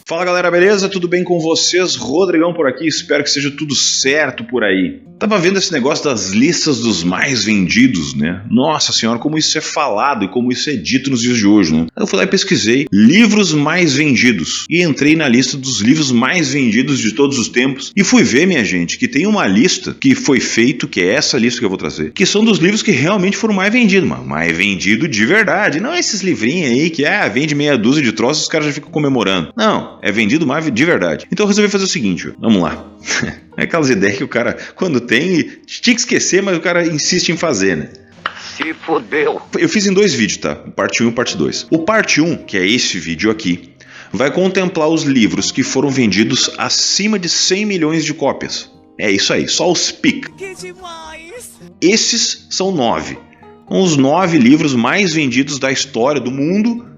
Fala galera, beleza? Tudo bem com vocês? Rodrigão por aqui, espero que seja tudo certo por aí. Tava vendo esse negócio das listas dos mais vendidos, né? Nossa senhora, como isso é falado e como isso é dito nos dias de hoje, né? Eu fui lá e pesquisei livros mais vendidos e entrei na lista dos livros mais vendidos de todos os tempos e fui ver, minha gente, que tem uma lista que foi feita, que é essa lista que eu vou trazer, que são dos livros que realmente foram mais vendidos, mano. Mais vendido de verdade, não esses livrinhos aí que vende meia dúzia de troços e os caras já ficam comemorando. Não, é vendido mais de verdade. Então eu resolvi fazer o seguinte, vamos lá. É aquelas ideias que o cara, quando tem, tinha que esquecer, mas o cara insiste em fazer, né? Se fodeu. Eu fiz em 2 vídeos, tá? Parte 1 e parte 2. O parte 1, que é esse vídeo aqui, vai contemplar os livros que foram vendidos acima de 100 milhões de cópias. É isso aí, só os pica. Que demais! Esses são 9. Os 9 livros mais vendidos da história do mundo.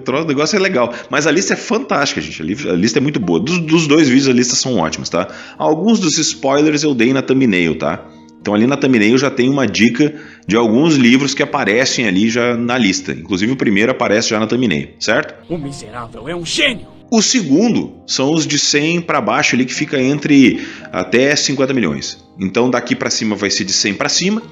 O negócio é legal. Mas a lista é fantástica, gente. A lista é muito boa. Dos 2 vídeos, a lista são ótimos, tá? Alguns dos spoilers eu dei na thumbnail, tá? Então ali na thumbnail já tem uma dica de alguns livros que aparecem ali já na lista. Inclusive o primeiro aparece já na thumbnail, certo? O miserável é um gênio! O segundo são os de 100 para baixo ali, que fica entre até 50 milhões. Então daqui para cima vai ser de 100 para cima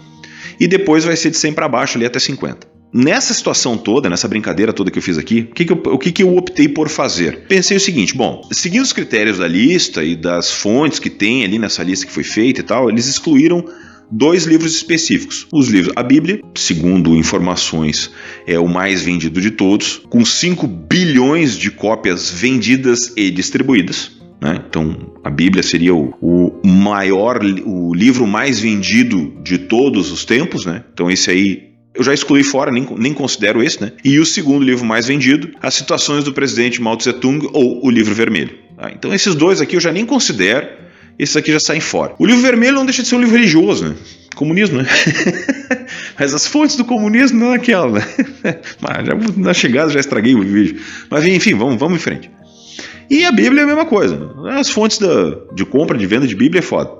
e depois vai ser de 100 para baixo ali até 50. Nessa situação toda, nessa brincadeira toda que eu fiz aqui, o que eu optei por fazer? Pensei o seguinte, bom, seguindo os critérios da lista e das fontes que tem ali nessa lista que foi feita e tal, eles excluíram 2 livros específicos. Os livros, a Bíblia, segundo informações, é o mais vendido de todos, com 5 bilhões de cópias vendidas e distribuídas. Né? Então, a Bíblia seria o livro mais vendido de todos os tempos. Né? Então, esse aí eu já excluí fora, nem considero esse, né? E o segundo livro mais vendido, As Citações do Presidente Mao Tse-tung ou O Livro Vermelho. Tá? Então esses 2 aqui eu já nem considero, esses aqui já saem fora. O Livro Vermelho não deixa de ser um livro religioso, né? Comunismo, né? Mas as fontes do comunismo não é aquela, né? Mas já, na chegada já estraguei o vídeo. Mas enfim, vamos em frente. E a Bíblia é a mesma coisa. Né? As fontes de compra, de venda de Bíblia é foda.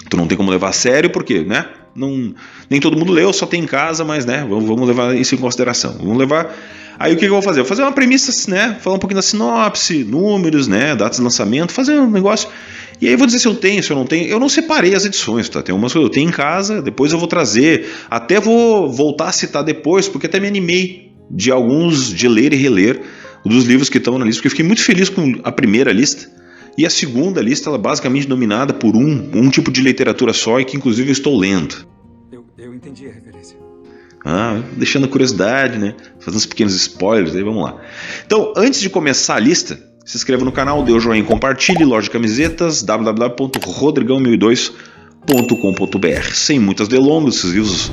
Tu não tem como levar a sério, porque, né? Nem todo mundo leu, só tem em casa, mas né, vamos levar isso em consideração. Vamos levar. Aí o que eu vou fazer? Eu vou fazer uma premissa, né? Falar um pouquinho da sinopse, números, né? Datas de lançamento, fazer um negócio. E aí eu vou dizer se eu tenho, se eu não tenho. Eu não separei as edições, tá? Tem umas coisas que eu tenho em casa, depois eu vou trazer. Até vou voltar a citar depois, porque até me animei de ler e reler dos livros que estão na lista, porque eu fiquei muito feliz com a primeira lista. E a segunda lista, ela é basicamente dominada por um tipo de literatura só e que inclusive eu estou lendo. Eu entendi a referência. Deixando a curiosidade, né? Fazendo uns pequenos spoilers, aí vamos lá. Então, antes de começar a lista, se inscreva no canal, dê o joinha, compartilhe, loja de camisetas, www.rodrigão1002.com.br. Sem muitas delongas,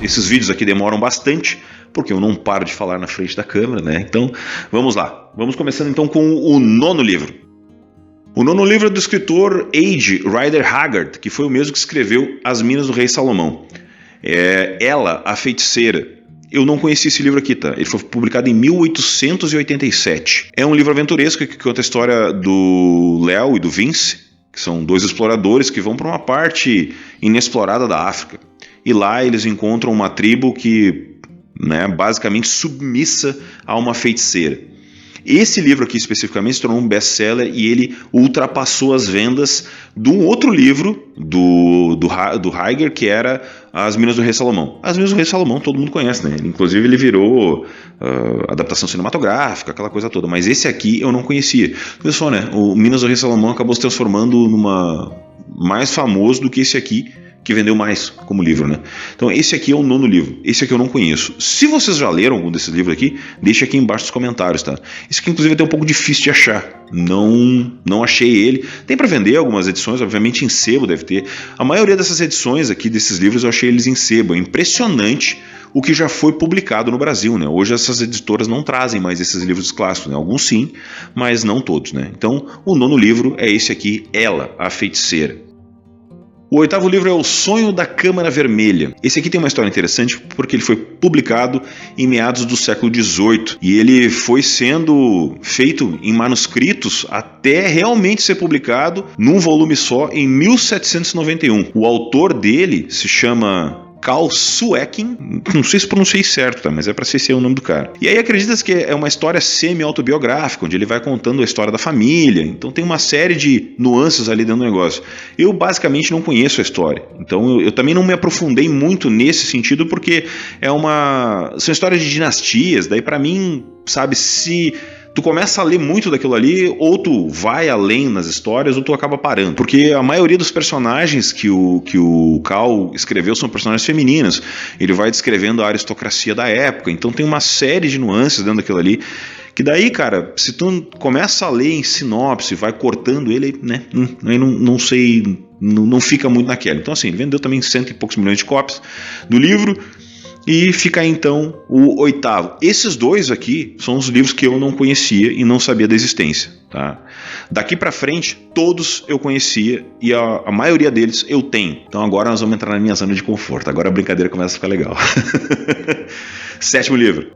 esses vídeos aqui demoram bastante, porque eu não paro de falar na frente da câmera, né? Então, vamos lá. Vamos começando então com o 9º livro. O 9º livro é do escritor H. Rider Haggard, que foi o mesmo que escreveu As Minas do Rei Salomão. Ela, a Feiticeira. Eu não conheci esse livro aqui, tá? Ele foi publicado em 1887. É um livro aventuresco que conta a história do Léo e do Vince, que são 2 exploradores que vão para uma parte inexplorada da África. E lá eles encontram uma tribo que, né, basicamente submissa a uma feiticeira. Esse livro aqui especificamente se tornou um best-seller e ele ultrapassou as vendas de um outro livro do Haggard, que era As Minas do Rei Salomão. As Minas do Rei Salomão todo mundo conhece, né? Inclusive ele virou adaptação cinematográfica, aquela coisa toda. Mas esse aqui eu não conhecia. Pessoal, né? O Minas do Rei Salomão acabou se transformando numa mais famoso do que esse aqui, que vendeu mais como livro, né? Então esse aqui é o 9º livro, esse aqui eu não conheço. Se vocês já leram algum desses livros aqui, deixa aqui embaixo nos comentários, tá? Esse aqui inclusive é até um pouco difícil de achar, não achei ele. Tem para vender algumas edições, obviamente em sebo deve ter. A maioria dessas edições aqui desses livros eu achei eles em sebo, é impressionante o que já foi publicado no Brasil, né? Hoje essas editoras não trazem mais esses livros clássicos, né? Alguns sim, mas não todos, né? Então o 9º livro é esse aqui, Ela, a Feiticeira. O 8º livro é O Sonho da Câmara Vermelha. Esse aqui tem uma história interessante porque ele foi publicado em meados do século XVIII e ele foi sendo feito em manuscritos até realmente ser publicado num volume só em 1791. O autor dele se chama Cal Suekin, não sei se pronunciei certo, tá? Mas é pra ser esse o nome do cara. E aí acredita-se que é uma história semi-autobiográfica, onde ele vai contando a história da família, então tem uma série de nuances ali dentro do negócio. Eu basicamente não conheço a história, então eu também não me aprofundei muito nesse sentido, porque são histórias de dinastias, daí pra mim, sabe, se tu começa a ler muito daquilo ali, ou tu vai além nas histórias, ou tu acaba parando. Porque a maioria dos personagens que o Cal escreveu são personagens femininos. Ele vai descrevendo a aristocracia da época, então tem uma série de nuances dentro daquilo ali, que daí, cara, se tu começa a ler em sinopse, vai cortando ele, né, aí não sei, não fica muito naquela. Então assim, ele vendeu também 100 e poucos milhões de cópias do livro, e fica aí então o 8º. Esses dois aqui são os livros que eu não conhecia e não sabia da existência, tá? Daqui pra frente, todos eu conhecia e a maioria deles eu tenho. Então agora nós vamos entrar na minha zona de conforto. Agora a brincadeira começa a ficar legal. 7º livro.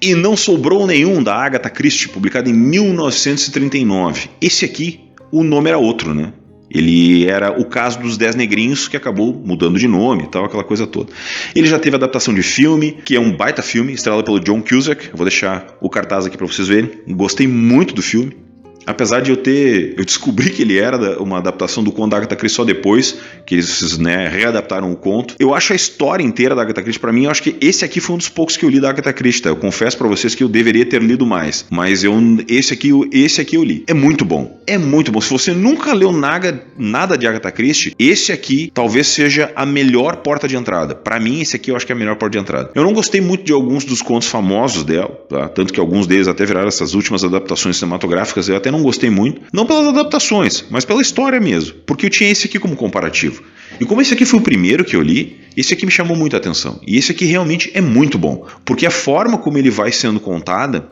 E Não Sobrou Nenhum, da Agatha Christie, publicado em 1939. Esse aqui, o nome era outro, né? Ele era O Caso dos 10 Negrinhos, que acabou mudando de nome e tal, aquela coisa toda. Ele já teve adaptação de filme, que é um baita filme, estrelado pelo John Cusack. Eu vou deixar o cartaz aqui para vocês verem. Gostei muito do filme. Apesar de eu descobri que ele era uma adaptação do conto da Agatha Christie só depois, que eles, né, readaptaram o conto. Eu acho a história inteira da Agatha Christie, pra mim, eu acho que esse aqui foi um dos poucos que eu li da Agatha Christie, tá? Eu confesso pra vocês que eu deveria ter lido mais, mas esse aqui eu li. É muito bom. É muito bom. Se você nunca leu nada de Agatha Christie, esse aqui talvez seja a melhor porta de entrada. Pra mim, esse aqui eu acho que é a melhor porta de entrada. Eu não gostei muito de alguns dos contos famosos dela, tá? Tanto que alguns deles até viraram essas últimas adaptações cinematográficas, eu até não gostei muito, não pelas adaptações, mas pela história mesmo, porque eu tinha esse aqui como comparativo. E como esse aqui foi o primeiro que eu li, esse aqui me chamou muito a atenção. E esse aqui realmente é muito bom, porque a forma como ele vai sendo contada,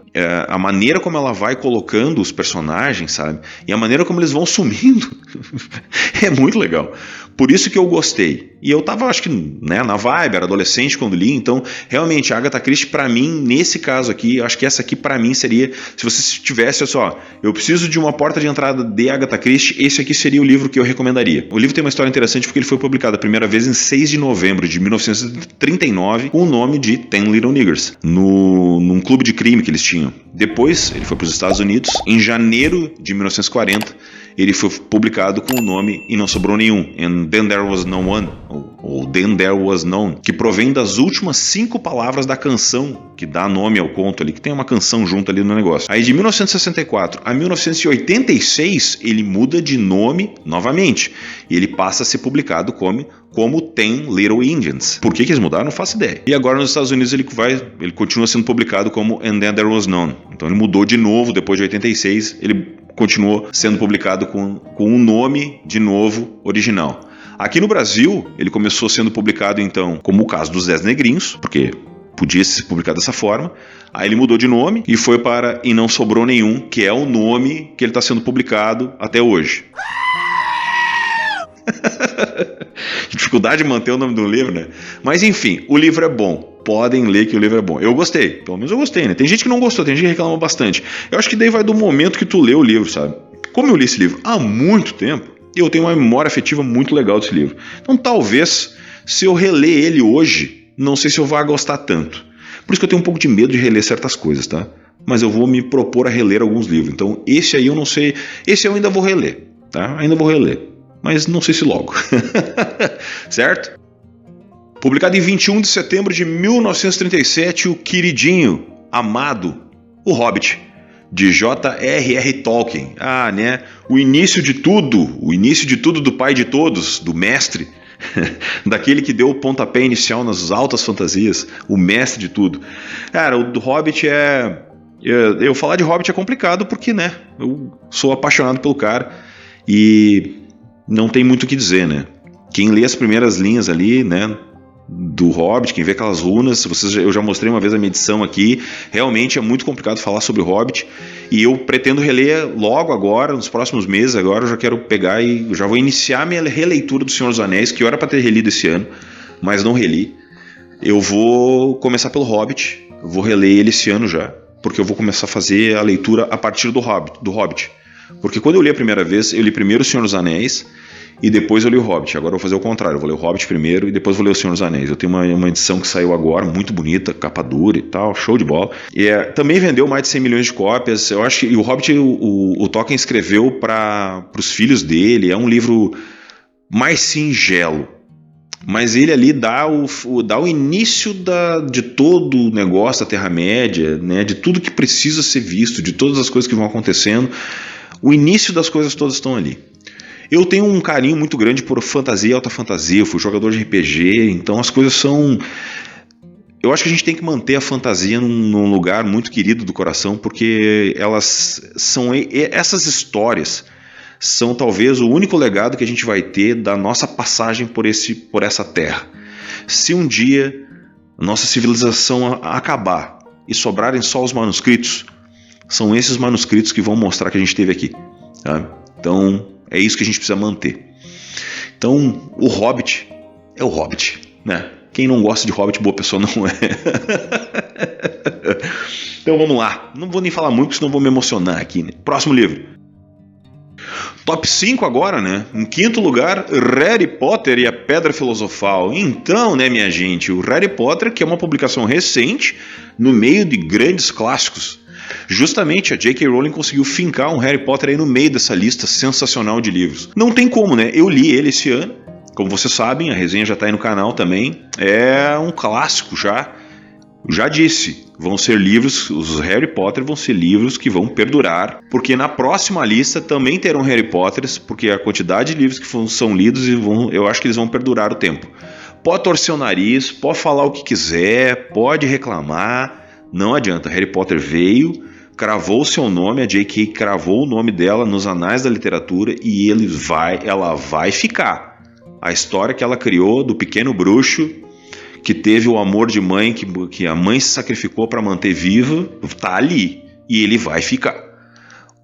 a maneira como ela vai colocando os personagens, sabe? E a maneira como eles vão sumindo, é muito legal. Por isso que eu gostei. E eu tava, acho que, né, na vibe, era adolescente quando li, então, realmente, a Agatha Christie, pra mim, nesse caso aqui, eu acho que essa aqui, pra mim, seria, se você tivesse, só, eu preciso de uma porta de entrada de Agatha Christie, esse aqui seria o livro que eu recomendaria. O livro tem uma história interessante porque ele foi publicado a primeira vez em 6 de novembro de 1939, com o nome de Ten Little Niggers, num clube de crime que eles tinham. Depois, ele foi para os Estados Unidos, em janeiro de 1940, ele foi publicado com o nome E Não Sobrou Nenhum, And Then There Was No One, ou Then There Was None, que provém das últimas 5 palavras da canção que dá nome ao conto ali, que tem uma canção junto ali no negócio. Aí de 1964 a 1986 ele muda de nome novamente, e ele passa a ser publicado como Ten Little Indians. Por que eles mudaram? Não faço ideia. E agora nos Estados Unidos ele continua sendo publicado como And Then There Was None. Então ele mudou de novo, depois de 86, ele continuou sendo publicado com um nome de novo original. Aqui no Brasil, ele começou sendo publicado então como O Caso dos 10 Negrinhos, porque podia ser publicado dessa forma. Aí ele mudou de nome e foi para E Não Sobrou Nenhum, que é o nome que ele está sendo publicado até hoje. Que dificuldade de manter o nome do livro, né? Mas enfim, o livro é bom. Podem ler que o livro é bom. Eu gostei, pelo menos eu gostei, né? Tem gente que não gostou, tem gente que reclama bastante. Eu acho que daí vai do momento que tu lê o livro, sabe? Como eu li esse livro há muito tempo, eu tenho uma memória afetiva muito legal desse livro. Então talvez, se eu reler ele hoje, não sei se eu vá gostar tanto. Por isso que eu tenho um pouco de medo de reler certas coisas, tá? Mas eu vou me propor a reler alguns livros. Então esse aí eu não sei, esse eu ainda vou reler, tá? Ainda vou reler, mas não sei se logo. Certo? Publicado em 21 de setembro de 1937, o queridinho, amado, O Hobbit, de J.R.R. Tolkien. Ah, né? O início de tudo do pai de todos, do mestre, daquele que deu o pontapé inicial nas altas fantasias, o mestre de tudo. Cara, o do Hobbit eu falar de Hobbit é complicado porque, né, eu sou apaixonado pelo cara e não tem muito o que dizer, né? Quem lê as primeiras linhas ali, né, do Hobbit, quem vê aquelas runas, eu já mostrei uma vez a minha edição aqui, realmente é muito complicado falar sobre o Hobbit, e eu pretendo reler logo agora, nos próximos meses, agora eu já quero pegar e já vou iniciar minha releitura do Senhor dos Anéis, que eu era para ter relido esse ano, mas não reli. Eu vou começar pelo Hobbit, vou reler ele esse ano já, porque eu vou começar a fazer a leitura a partir do Hobbit. Porque quando eu li a primeira vez, eu li primeiro o Senhor dos Anéis, e depois eu li o Hobbit. Agora eu vou fazer o contrário, eu vou ler o Hobbit primeiro e depois vou ler o Senhor dos Anéis. Eu tenho uma edição que saiu agora, muito bonita, capa dura e tal, show de bola. E também vendeu mais de 100 milhões de cópias. Eu acho que o Hobbit o Tolkien escreveu para os filhos dele. É um livro mais singelo, mas ele ali dá o início de todo o negócio da Terra-média, né, de tudo que precisa ser visto, de todas as coisas que vão acontecendo. O início das coisas todas estão ali. Eu tenho um carinho muito grande por fantasia e alta fantasia, eu fui jogador de RPG, então as coisas são... Eu acho que a gente tem que manter a fantasia num lugar muito querido do coração, porque elas são... Essas histórias são talvez o único legado que a gente vai ter da nossa passagem por essa terra. Se um dia a nossa civilização acabar e sobrarem só os manuscritos, são esses manuscritos que vão mostrar que a gente esteve aqui. Tá? Então... é isso que a gente precisa manter. Então, o Hobbit é o Hobbit, né? Quem não gosta de Hobbit, boa pessoa não é. Então, vamos lá. Não vou nem falar muito, senão vou me emocionar aqui, né? Próximo livro. Top 5 agora, né? Em quinto lugar, Harry Potter e a Pedra Filosofal. Então, né, minha gente, o Harry Potter, que é uma publicação recente, no meio de grandes clássicos. Justamente a J.K. Rowling conseguiu fincar um Harry Potter aí no meio dessa lista sensacional de livros. Não tem como, né? Eu li ele esse ano, como vocês sabem, a resenha já está aí no canal também. É um clássico já. Já disse, vão ser livros, os Harry Potter vão ser livros que vão perdurar, porque na próxima lista também terão Harry Potters, porque a quantidade de livros que são lidos, eu acho que eles vão perdurar o tempo. Pode torcer o nariz, pode falar o que quiser, pode reclamar. Não adianta, Harry Potter veio, cravou seu nome, a J.K. cravou o nome dela nos anais da literatura e ela vai ficar. A história que ela criou do pequeno bruxo, que teve o amor de mãe, que a mãe se sacrificou para manter viva, está ali e ele vai ficar.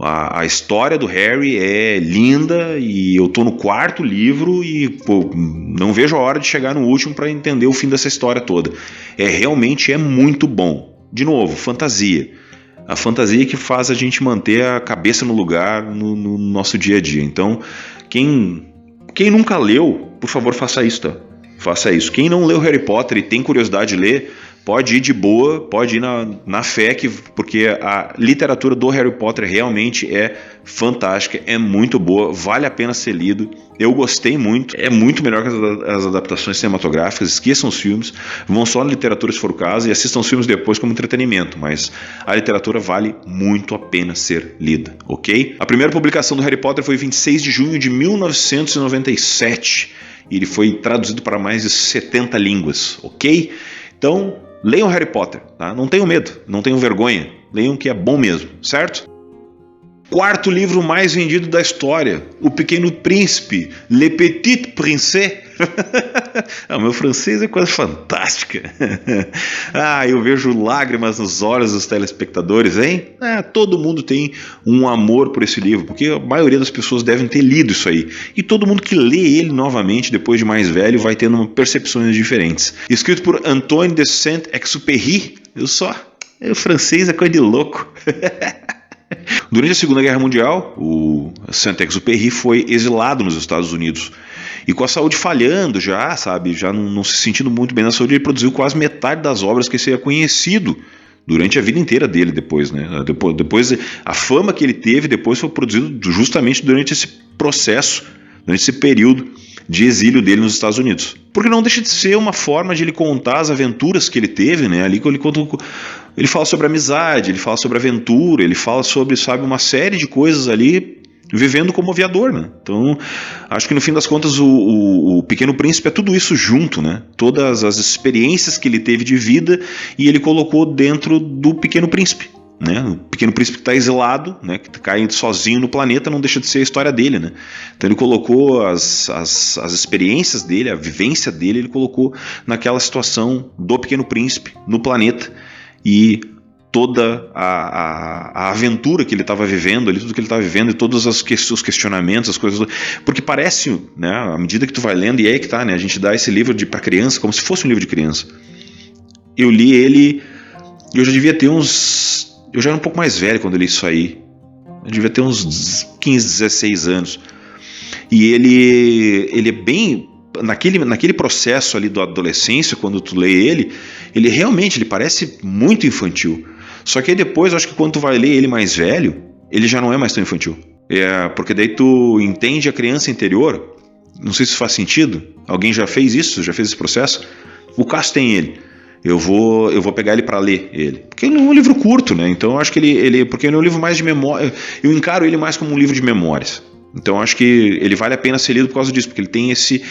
A história do Harry é linda e eu estou no 4º livro e não vejo a hora de chegar no último para entender o fim dessa história toda. Realmente é muito bom. De novo, fantasia. A fantasia que faz a gente manter a cabeça no lugar no nosso dia a dia. Então, quem nunca leu, por favor, faça isso, tá? Faça isso. Quem não leu Harry Potter e tem curiosidade de ler, pode ir de boa, pode ir na fé, porque a literatura do Harry Potter realmente é fantástica, é muito boa, vale a pena ser lido. Eu gostei muito, é muito melhor que as adaptações cinematográficas. Esqueçam os filmes, vão só na literatura se for o caso e assistam os filmes depois como entretenimento, mas a literatura vale muito a pena ser lida, ok? A primeira publicação do Harry Potter foi 26 de junho de 1997 e ele foi traduzido para mais de 70 línguas, ok? Então, leiam Harry Potter, tá? Não tenham medo, não tenham vergonha, leiam que é bom mesmo, certo? 4º livro mais vendido da história, O Pequeno Príncipe, Le Petit Prince. O meu francês é coisa fantástica. Eu vejo lágrimas nos olhos dos telespectadores, hein? Todo mundo tem um amor por esse livro, porque a maioria das pessoas devem ter lido isso aí. E todo mundo que lê ele novamente, depois de mais velho, vai tendo percepções diferentes. Escrito por Antoine de Saint-Exupéry. O francês é coisa de louco. Durante a Segunda Guerra Mundial, o Saint-Exupéry foi exilado nos Estados Unidos. E com a saúde falhando já não se sentindo muito bem na saúde, ele produziu quase metade das obras que seria conhecido durante a vida inteira dele depois, né? Depois a fama que ele teve depois foi produzido justamente durante esse processo, durante esse período de exílio dele nos Estados Unidos. Porque não deixa de ser uma forma de ele contar as aventuras que ele teve, né? Ali ele fala sobre amizade, ele fala sobre aventura, ele fala sobre, uma série de coisas ali, vivendo como aviador, né? Então, acho que no fim das contas o Pequeno Príncipe é tudo isso junto, né? Todas as experiências que ele teve de vida e ele colocou dentro do Pequeno Príncipe, né? O Pequeno Príncipe que está exilado, né? Que cai sozinho no planeta, não deixa de ser a história dele, né? Então ele colocou as experiências dele, a vivência dele, ele colocou naquela situação do Pequeno Príncipe no planeta e toda a aventura que ele estava vivendo ali, tudo que ele estava vivendo e todos os questionamentos, as coisas, porque parece, né, à medida que tu vai lendo, e é aí que tá, né, a gente dá esse livro para criança como se fosse um livro de criança. Eu li ele, eu já devia ter eu já era um pouco mais velho quando eu li isso aí, eu devia ter uns 15, 16 anos. e ele é bem... Naquele processo ali da adolescência, quando tu lê ele realmente parece muito infantil. Só que aí depois, acho que quando tu vai ler ele mais velho, ele já não é mais tão infantil. Porque daí tu entende a criança interior. Não sei se faz sentido. Alguém já fez isso? Já fez esse processo? O Cássio tem ele. Eu vou pegar ele para ler ele. Porque ele é um livro curto, né? Então eu acho que porque ele é um livro mais de memória. Eu encaro ele mais como um livro de memórias. Então eu acho que ele vale a pena ser lido por causa disso, porque ele tem esse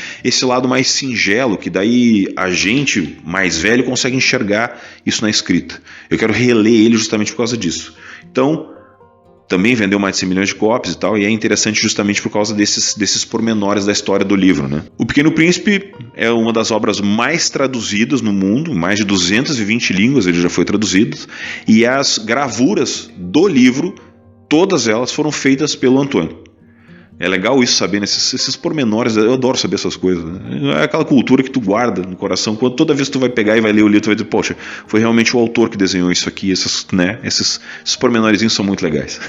lado mais singelo, que daí a gente mais velho consegue enxergar isso na escrita. Eu quero reler ele justamente por causa disso. Então, também vendeu mais de 100 milhões de cópias e tal, e é interessante justamente por causa desses pormenores da história do livro, né? O Pequeno Príncipe é uma das obras mais traduzidas no mundo, mais de 220 línguas ele já foi traduzido, e as gravuras do livro, todas elas foram feitas pelo Antônio. É legal isso, saber esses pormenores. Eu adoro saber essas coisas, né? É aquela cultura que tu guarda no coração. Quando toda vez que tu vai pegar e vai ler o livro, tu vai dizer, poxa, foi realmente o autor que desenhou isso aqui. Esses pormenorizinhos são muito legais.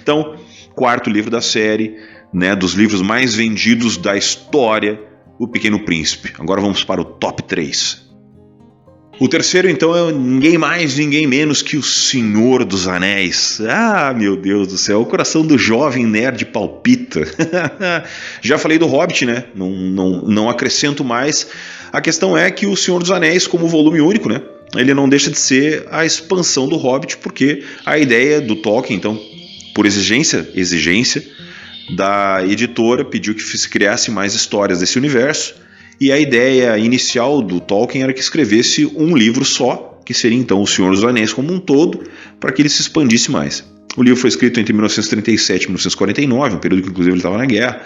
Então, quarto livro da série, né, dos livros mais vendidos da história, O Pequeno Príncipe. Agora vamos para o top 3. O terceiro, então, é ninguém mais, ninguém menos que o Senhor dos Anéis. Ah, meu Deus do céu, o coração do jovem nerd palpita. Já falei do Hobbit, né? Não acrescento mais. A questão é que o Senhor dos Anéis, como volume único, né? Ele não deixa de ser a expansão do Hobbit, porque a ideia do Tolkien, então, por exigência da editora, pediu que se criasse mais histórias desse universo. E a ideia inicial do Tolkien era que escrevesse um livro só, que seria então O Senhor dos Anéis como um todo, para que ele se expandisse mais. O livro foi escrito entre 1937 e 1949, um período que inclusive ele estava na guerra,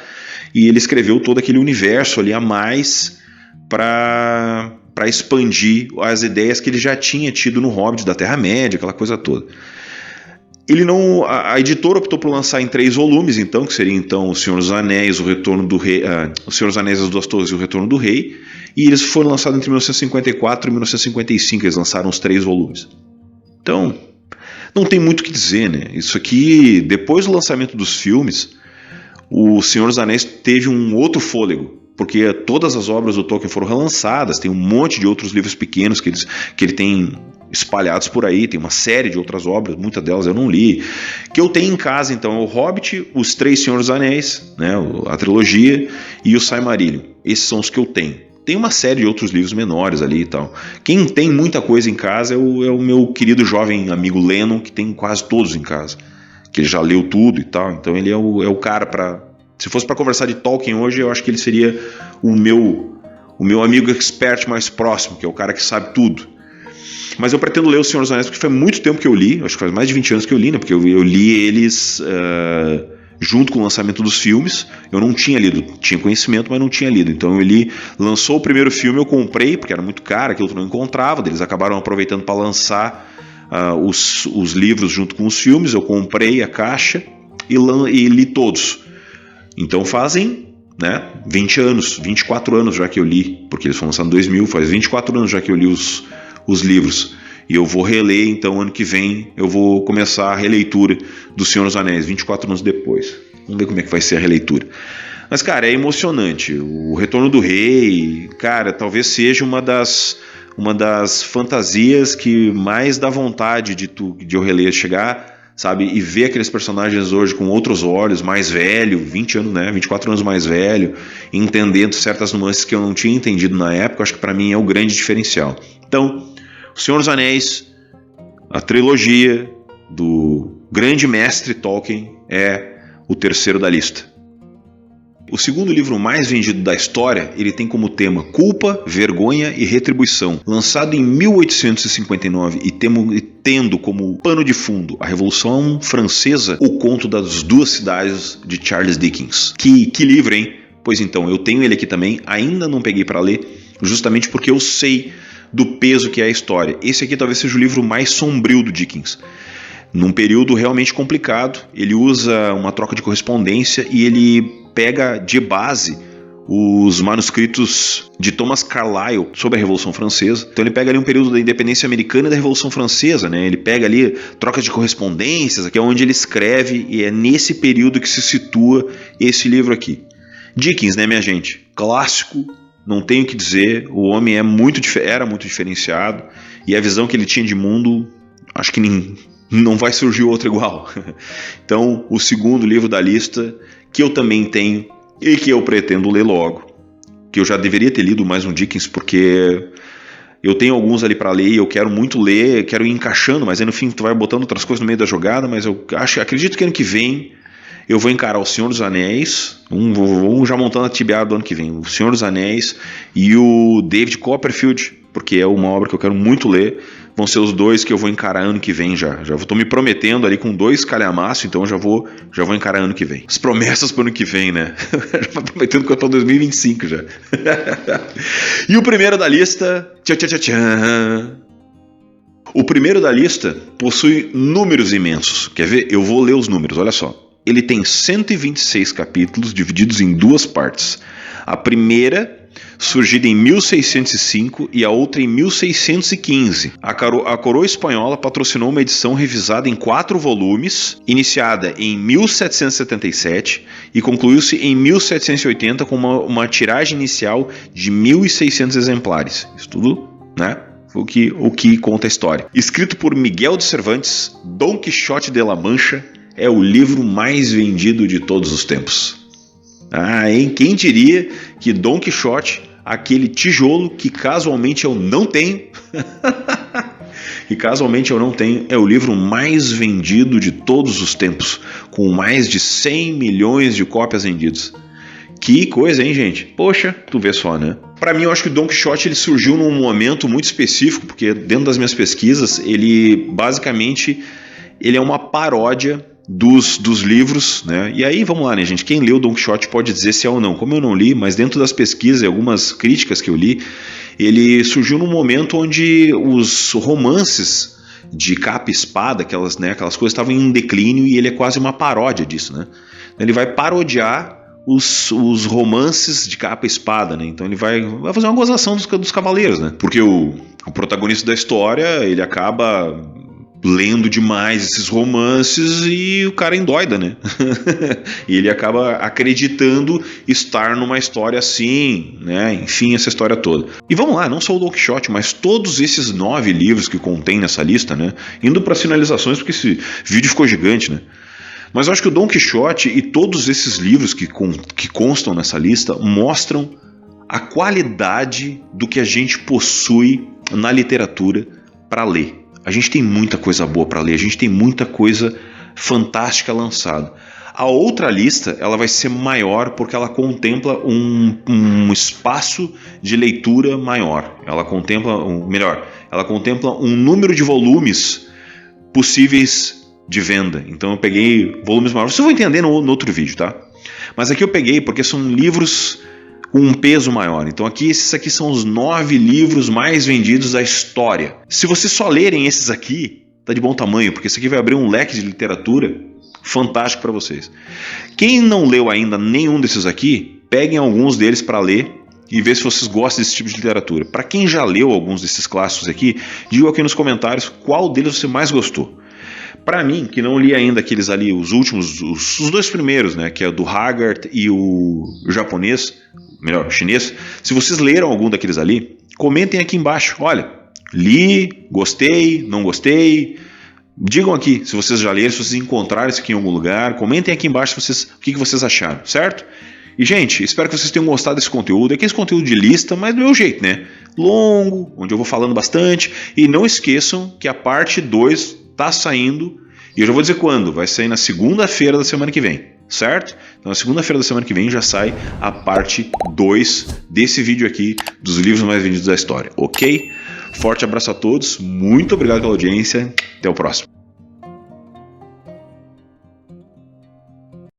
e ele escreveu todo aquele universo ali a mais para expandir as ideias que ele já tinha tido no Hobbit, da Terra-média, aquela coisa toda. A editora optou por lançar em 3 volumes, então, que seria então O Senhor dos Anéis, O Retorno do Rei, O Senhor dos Anéis, As Duas Torres e O Retorno do Rei, e eles foram lançados entre 1954 e 1955, eles lançaram os 3 volumes. Então, não tem muito o que dizer, né? Isso aqui, depois do lançamento dos filmes, O Senhor dos Anéis teve um outro fôlego, porque todas as obras do Tolkien foram relançadas, tem um monte de outros livros pequenos que ele tem espalhados por aí, tem uma série de outras obras, muitas delas eu não li, que eu tenho em casa, então, é o Hobbit, os 3 Senhores dos Anéis, né, a trilogia, e o Silmarillion. Esses são os que eu tenho. Tem uma série de outros livros menores ali e tal. Quem tem muita coisa em casa é o meu querido jovem amigo Lennon, que tem quase todos em casa, que ele já leu tudo e tal, então ele é o cara para... Se fosse para conversar de Tolkien hoje, eu acho que ele seria o meu amigo expert mais próximo, que é o cara que sabe tudo. Mas eu pretendo ler O Senhor dos Anéis porque faz muito tempo que eu li, acho que faz mais de 20 anos que eu li, né? Porque eu li eles junto com o lançamento dos filmes. Eu não tinha lido, tinha conhecimento, mas não tinha lido. Então eu li, lançou o primeiro filme, eu comprei, porque era muito caro, aquilo eu não encontrava, eles acabaram aproveitando para lançar os livros junto com os filmes. Eu comprei a caixa e li todos. Então fazem, né, 20 anos, 24 anos já que eu li, porque eles foram lançados em 2000, faz 24 anos já que eu li os livros, e eu vou reler, então ano que vem eu vou começar a releitura do Senhor dos Anéis, 24 anos depois. Vamos ver como é que vai ser a releitura. Mas, cara, é emocionante. O Retorno do Rei, cara, talvez seja uma das fantasias que mais dá vontade de eu reler, chegar, sabe, e ver aqueles personagens hoje com outros olhos, mais velho, 20 anos, né, 24 anos mais velho, entendendo certas nuances que eu não tinha entendido na época. Acho que para mim é o grande diferencial. Então, O Senhor dos Anéis, a trilogia do grande mestre Tolkien, é o terceiro da lista. O segundo livro mais vendido da história, ele tem como tema Culpa, Vergonha e Retribuição. Lançado em 1859 e tendo como pano de fundo a Revolução Francesa, O Conto das Duas Cidades, de Charles Dickens. Que livro, hein? Pois então, eu tenho ele aqui também, ainda não peguei para ler, justamente porque eu sei do peso que é a história. Esse aqui talvez seja o livro mais sombrio do Dickens. Num período realmente complicado, ele usa uma troca de correspondência e ele pega de base os manuscritos de Thomas Carlyle sobre a Revolução Francesa. Então ele pega ali um período da independência americana e da Revolução Francesa, né? Ele pega ali trocas de correspondências, que é onde ele escreve, e é nesse período que se situa esse livro aqui. Dickens, né, minha gente? Clássico, não tenho o que dizer, o homem era muito diferenciado, e a visão que ele tinha de mundo, acho que não vai surgir outro igual. Então, o segundo livro da lista, que eu também tenho, e que eu pretendo ler logo, que eu já deveria ter lido mais um Dickens, porque eu tenho alguns ali para ler e eu quero muito ler, quero ir encaixando, mas aí no fim tu vai botando outras coisas no meio da jogada, mas eu acredito que ano que vem eu vou encarar O Senhor dos Anéis, vamos já montando a tibiada do ano que vem, O Senhor dos Anéis e o David Copperfield, porque é uma obra que eu quero muito ler. Vão ser os dois que eu vou encarar ano que vem já. Já estou me prometendo ali com 2 calhamaços, então já vou encarar ano que vem. As promessas para o ano que vem, né? Já estou prometendo que eu estou em 2025 já. E o primeiro da lista... O primeiro da lista possui números imensos. Quer ver? Eu vou ler os números, olha só. Ele tem 126 capítulos divididos em 2 partes. A primeira... surgida em 1605 e a outra em 1615. A coroa espanhola patrocinou uma edição revisada em 4 volumes, iniciada em 1777 e concluiu-se em 1780 com uma tiragem inicial de 1.600 exemplares. Isso tudo, né? O que conta a história. Escrito por Miguel de Cervantes, Dom Quixote de la Mancha é o livro mais vendido de todos os tempos. Ah, hein? Quem diria que Dom Quixote, aquele tijolo que casualmente eu não tenho, é o livro mais vendido de todos os tempos, com mais de 100 milhões de cópias vendidas. Que coisa, hein, gente? Poxa, tu vê só, né? Pra mim, eu acho que o Dom Quixote ele surgiu num momento muito específico, porque dentro das minhas pesquisas, ele basicamente é uma paródia dos livros, né? E aí, vamos lá, né, gente? Quem leu Don Quixote pode dizer se é ou não. Como eu não li, mas dentro das pesquisas e algumas críticas que eu li, ele surgiu num momento onde os romances de capa e espada, aquelas coisas estavam em declínio, e ele é quase uma paródia disso, né? Ele vai parodiar os romances de capa e espada, né? Então ele vai fazer uma gozação dos cavaleiros, né? Porque o protagonista da história, ele acaba lendo demais esses romances e o cara endoida, né? E ele acaba acreditando estar numa história assim, né? Enfim, essa história toda. E vamos lá, não só o Don Quixote, mas todos esses 9 livros que contém nessa lista, né? Indo para finalizações, porque esse vídeo ficou gigante, né? Mas eu acho que o Don Quixote e todos esses livros que constam nessa lista mostram a qualidade do que a gente possui na literatura para ler. A gente tem muita coisa boa para ler, a gente tem muita coisa fantástica lançada. A outra lista ela vai ser maior porque ela contempla um espaço de leitura maior. Ela contempla um número de volumes possíveis de venda. Então eu peguei volumes maiores. Vocês vão entender no outro vídeo, tá? Mas aqui eu peguei porque são livros com um peso maior. Então esses aqui são os 9 livros mais vendidos da história. Se vocês só lerem esses aqui, tá de bom tamanho, porque isso aqui vai abrir um leque de literatura fantástico para vocês. Quem não leu ainda nenhum desses aqui, peguem alguns deles para ler e ver se vocês gostam desse tipo de literatura. Para quem já leu alguns desses clássicos aqui, diga aqui nos comentários qual deles você mais gostou. Para mim, que não li ainda aqueles ali, os últimos, os 2 primeiros, né, que é o do Haggard e o japonês, melhor, chinês, se vocês leram algum daqueles ali, comentem aqui embaixo. Olha, li, gostei, não gostei. Digam aqui se vocês já leram, se vocês encontraram isso aqui em algum lugar. Comentem aqui embaixo o que vocês acharam, certo? E, gente, espero que vocês tenham gostado desse conteúdo. É que esse conteúdo de lista, mas do meu jeito, né? Longo, onde eu vou falando bastante. E não esqueçam que a parte 2 tá saindo, e eu já vou dizer quando. Vai sair na segunda-feira da semana que vem, certo? Então na segunda-feira da semana que vem já sai a parte 2 desse vídeo aqui dos livros mais vendidos da história, ok? Forte abraço a todos, muito obrigado pela audiência, até o próximo.